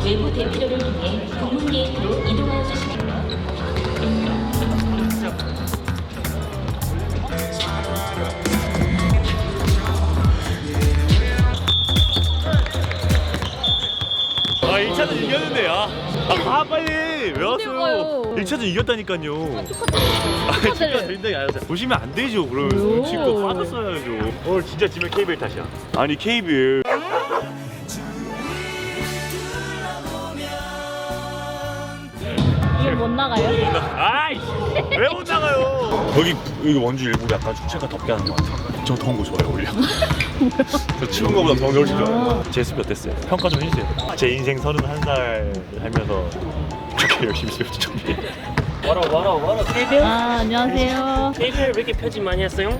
외부 대피로를 통해 동문 게이트로 이동하여 주시기 바랍니다. 아 1차전 이겼는데 빨리 왜 왔어요? 1차전 이겼다니까요. 축하드린다기 아니었어요. 보시면 안 되죠. 그러면 눈치 있고 받았어야죠. 오늘 진짜 지면 KBL 탓이야. 아니 KBL 이거 못 나가요? 아이씨 왜 못 나가요? 여기 원주 일부 약간 축제가 덥게 하는 것 같아요. 저 더운 거 좋아요 오히려. 저 추운 거보다 더운 게 훨씬 좋아요. 제 수비 어땠어요? 평가 좀 해주세요. 제 인생 31살 살면서 그렇게 열심히 수비 준비해. 와라 KBL? 아, 안녕하세요. KBL 왜 이렇게 편집 많이 했어요?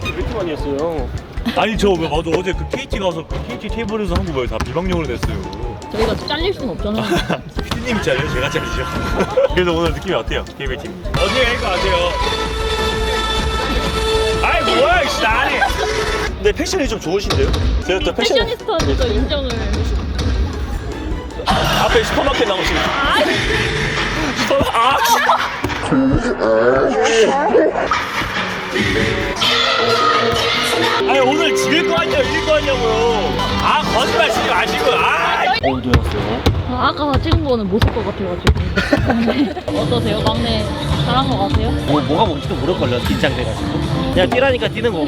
왜 이렇게 많이 했어요? 아니 저 맞아 어제 그 KT 가서 그 KT 테이블에서 한국어에 다 비방용으로 냈어요. 저희가 잘릴 수는 없잖아요. PD님이 잘려요? 제가 잘리죠. 그래서 오늘 느낌이 어때요? KBL 팀 어떻게 할 것 같아요? 아이 뭐야 이 나니. 근데 패션이 좀 좋으신데요? 제가 또 패션 패셔니스타니까 인정을. 앞에 슈퍼마켓 나오시네. 아니 오늘 지을 거 아니야 이길 거 아니냐고요. 거짓말 치지 마시고. 어디 왔어요? 아까 찍은 거는 못 쓸 것 같아가지고. 어떠세요? 막내 잘한 거 같아요? 뭐가 뭔지도 모를걸요. 긴장돼가지고 그냥 뛰라니까 뛰는 거고.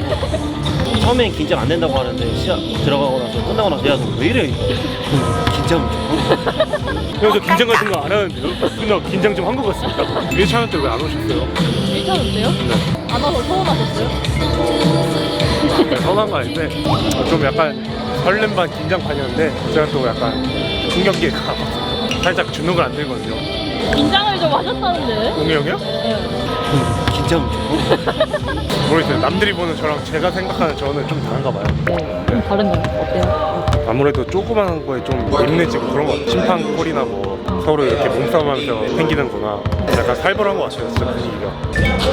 처음엔 긴장 안 된다고 하는데 시합 들어가고 나서 끝나고 나서 야 너 왜 이래 이거. 긴장 저 긴장 같은 거 안 하는데요? 그냥 긴장 좀 한 것 같습니다. 1차전 때 왜 안 오셨어요? 1차전 때요? 네. 안 와서 서운하셨어요? 서운한 거 아닌데 좀 약간 설렘 반 긴장 반이었는데 제가 또 약간 중경기에 가서 살짝 주눅을 안 들거든요. 긴장을 좀 하셨다는데? 용이 형이요? 네. 긴장 모르겠어요. 남들이 보는 저랑 제가 생각하는 저는 좀 다른가 봐요. 네. 좀 다른가요? 어때요? 아무래도 조그마한 거에 좀 예민해지고 그런 거 같아요. 심판 꼴이나 뭐 서로 이렇게 몸싸움하면서 생기는구나. 약간 살벌한 것 같아요. 진짜 분위기가.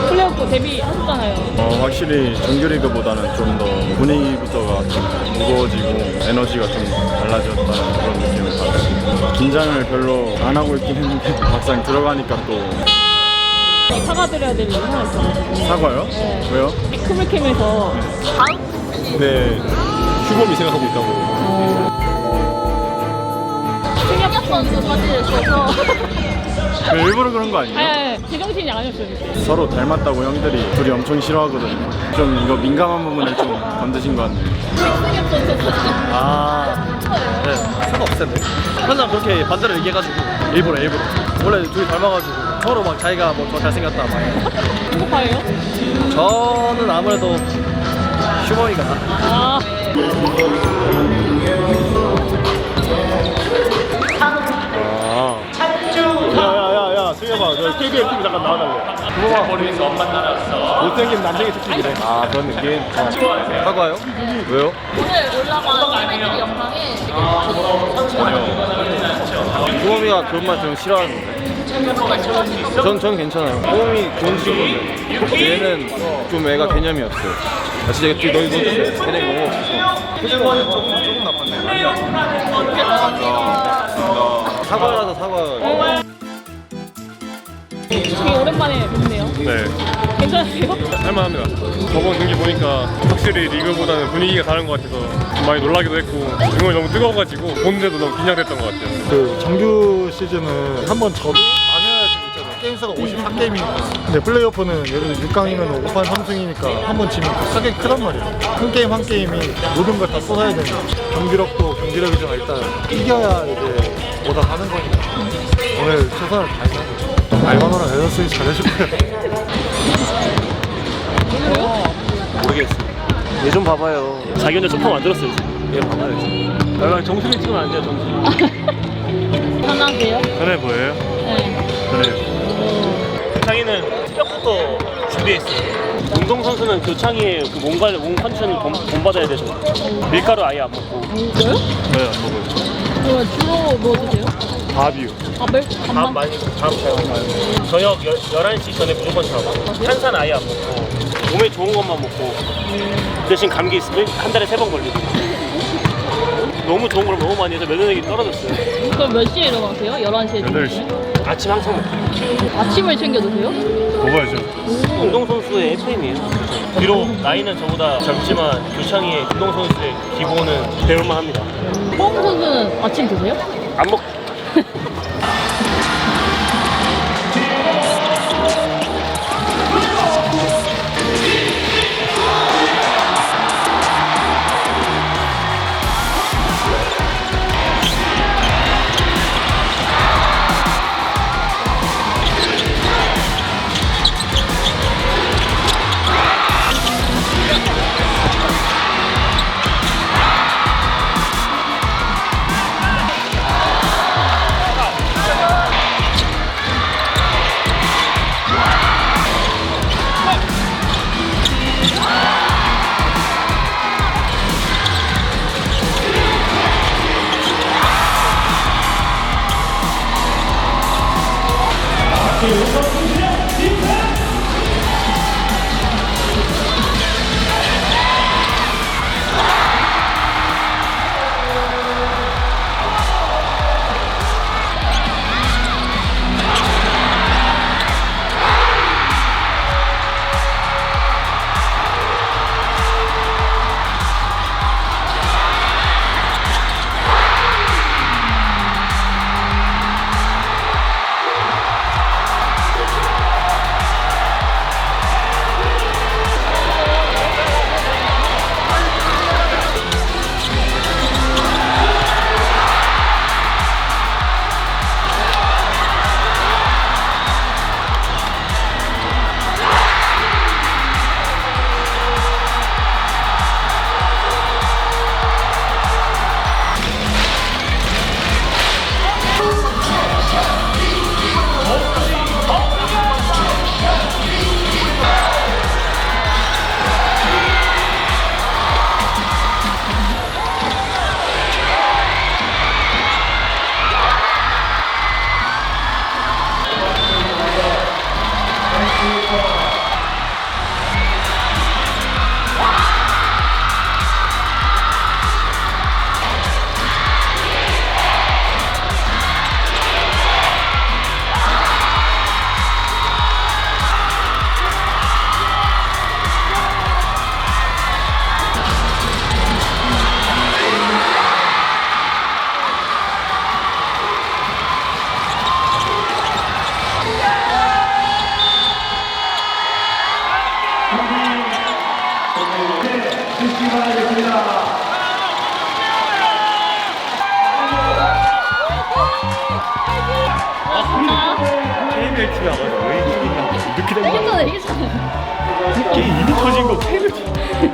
플레이오프 데뷔하셨잖아요. 확실히 정규리그보다는 좀 더 분위기부터가 좀 무거워지고 에너지가 좀 달라졌다는 그런 느낌을 받았습니다. 긴장을 별로 안 하고 있긴 했는데 막상 들어가니까 또 사과드려야 될 일이 하나 있어가지고. 사과요? 네. 왜요? 크물캠에서 네, 휴범이 생각하고 있다고. 승엽 선수까지 있어서 일부러 그런 거 아니에요? 네, 제정신이 아니었어요. 그때. 서로 닮았다고 형들이 둘이 엄청 싫어하거든요. 좀 이거 민감한 부분을 좀 건드신 것 같네요. 승엽 선수까지. 네 상관없을 텐데 항상 그렇게 반대로 얘기해가지고 일부러 원래 둘이 닮아가지고 서로 막 자기가 뭐 더 잘생겼다 막 누구파예요? 저는 아무래도 휴머니가 아, 야야야야 승엽아 너 KBL 팀 잠깐 나와달래. 그거가 버리면서 엄마 따라왔어. 못생긴 남자의 특징이래. 아 그런 느낌. 사과요? 왜요? 오늘 올라간 애들이 영상에 휴머니가 그런 말 들으면 싫어하는데 전 괜찮아요. 호흡이 좋은 친구인데 얘는 좀 애가 개념이 없어요. 아, 진짜 너희 걔네 너무 없어서 표정은 조금 나빴네. 사과라서 사과. 되게 오랜만에 뵙네요. 네. 괜찮으세요? 할만합니다. 저번 경기 보니까 확실히 리그보다는 분위기가 다른 것 같아서 좀 많이 놀라기도 했고 응원이 너무 뜨거워가지고 보는데도 너무 긴장됐던 것 같아요. 그 정규 시즌은 한번 져도 게임수가 54게임이니까 근데 플레이오프는 예를 들어 6강이면 5판 3승이니까 한 번 지면 크게 크단 말이에요. 한 게임 한 게임이 모든 걸 다 쏟아야 되니까 경기력도 경기력이지만 일단 이겨야 이제 뭐다 하는 거니까 오늘 최선을 다해서 알바노랑 에너스이 잘해줄 거예요. 모르겠어요. 얘 좀 봐봐요. 자기 혼자 소품 만들었어요 지금. 얘 봐봐요 지금. 약간 정수리 찍으면 안 돼요 정수리. 편하세요? 편해 보여요? 네. 편해요. 창이는 스펙부터 준비했어요. 운동선수는 교창이의 그 몸 컨디션을 본받아야 되죠. 밀가루 아예 안 먹고. 그래요? 네, 안 먹어요. 그럼 주로 뭐 드세요? 밥이요. 아, 밥 밥만? 많이 밥 잘 먹어요. 저녁 11시 전에 무조건 자고 탄산 아예 안 먹고 몸에 좋은 것만 먹고 대신 감기 있으면 한 달에 3번 걸리고 너무 좋은 걸 너무 많이 해서 면역력이 떨어졌어요. 그럼 몇 시에 일어나세요? 11시에? 8시. 아침 항상 먹고. 아침을 챙겨 드세요? 먹어야죠. 운동선수의 FM이에요. 비록 나이는 저보다 젊지만 교창이의 운동선수의 기본은 배울만 합니다. 호응 선수는 아침 드세요? 안 먹. KBL 팀이 와가지고 왜 이렇게 된 거야? 이겼잖아요. 게임 이미 터진 거 KBL 팀. 미안.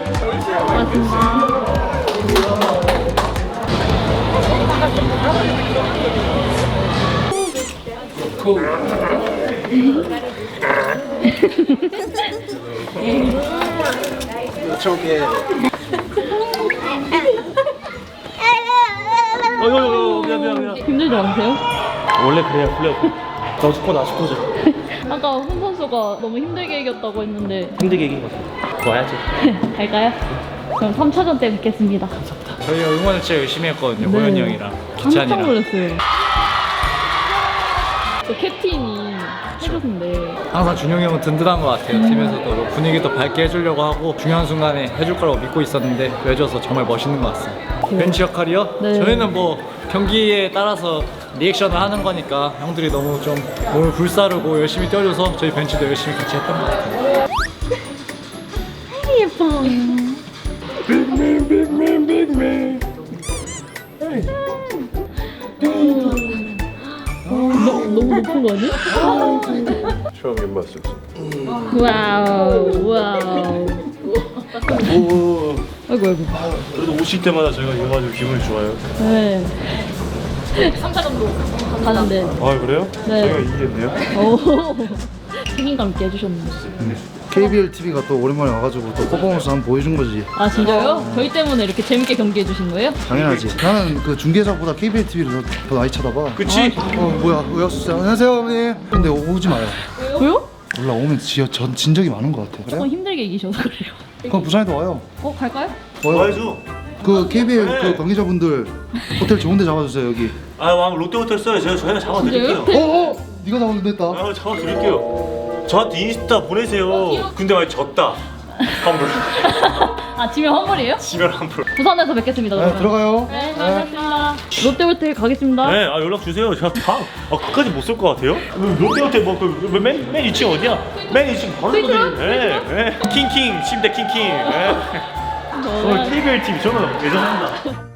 힘들지 않으세요? 원래 그래야 플레이오프. 너 축구 나 축구죠. 아까 훈 선수가 너무 힘들게 이겼다고 했는데 힘들게 이긴 거죠. 와야지. 갈까요? 그럼 3차전 때 뵙겠습니다. 저희가 응원을 진짜 열심히 했거든요. 네. 호연이 형이랑 깜짝 기찬이랑. 놀랐어요. 또 캡틴이 해줬는데 항상 준용이 형은 든든한 것 같아요. 팀에서도 분위기도 밝게 해주려고 하고 중요한 순간에 해줄 거라고 믿고 있었는데 해줘서 정말 멋있는 것 같습니다. 벤치 역할이요? 네. 저희는 뭐 경기에 따라서 리액션을 하는 거니까 형들이 너무 좀 몸을 불사르고 열심히 뛰어줘서 저희 벤치도 열심히 같이 했던 것 같아요. 예뻐. 너무 높은 거 아니야? 처음 멤버였습니다. 와우. 아이고. 그래도 오실 때마다 저희가 이거 가지고 기분이 좋아요. 네. 3차전도 가는데. 아 그래요? 네. 저희가 이기겠네요. 오. 책임감 있게 해주셨네. KBL TV가 또 오랜만에 와가지고 또 퍼포먼스 한번 보여준 거지. 아 진짜요? 저희 때문에 이렇게 재밌게 경기해 주신 거예요? 당연하지. 나는 그 중계자보다 KBL TV를 더 많이 쳐다봐. 그치? 뭐야, 왜 왔었어요? 안녕하세요, 형님. 근데 오지 마요. 왜요? 몰라, 오면 진 적이 많은 것 같아. 조금 그래? 힘들게 이기셔서 그래요. 그럼 부산에도 와요. 갈까요? 와요. 와야죠. 그 KBL 그 관계자분들 호텔 좋은데 잡아주세요 여기. 왕 롯데호텔 써요. 저희가 잡아드릴게요. 네가 잡아준댔다. 잡아드릴게요. 저한테 인스타 보내세요. 근데 만약 졌다. 환불. 아 지면 환불이에요? 지면 환불. 부산에서 뵙겠습니다. 네, 그러면. 들어가요. 네, 알겠습니다. 롯데호텔 가겠습니다. 네, 연락 주세요. 제가 끝까지 못 쓸 것 같아요. 롯데호텔 맨 2층 어디야? 맨 2층 바로 거든요. 네. 킹킹 침대 킹킹. 오늘 KBL 팀 저는 예전합니다.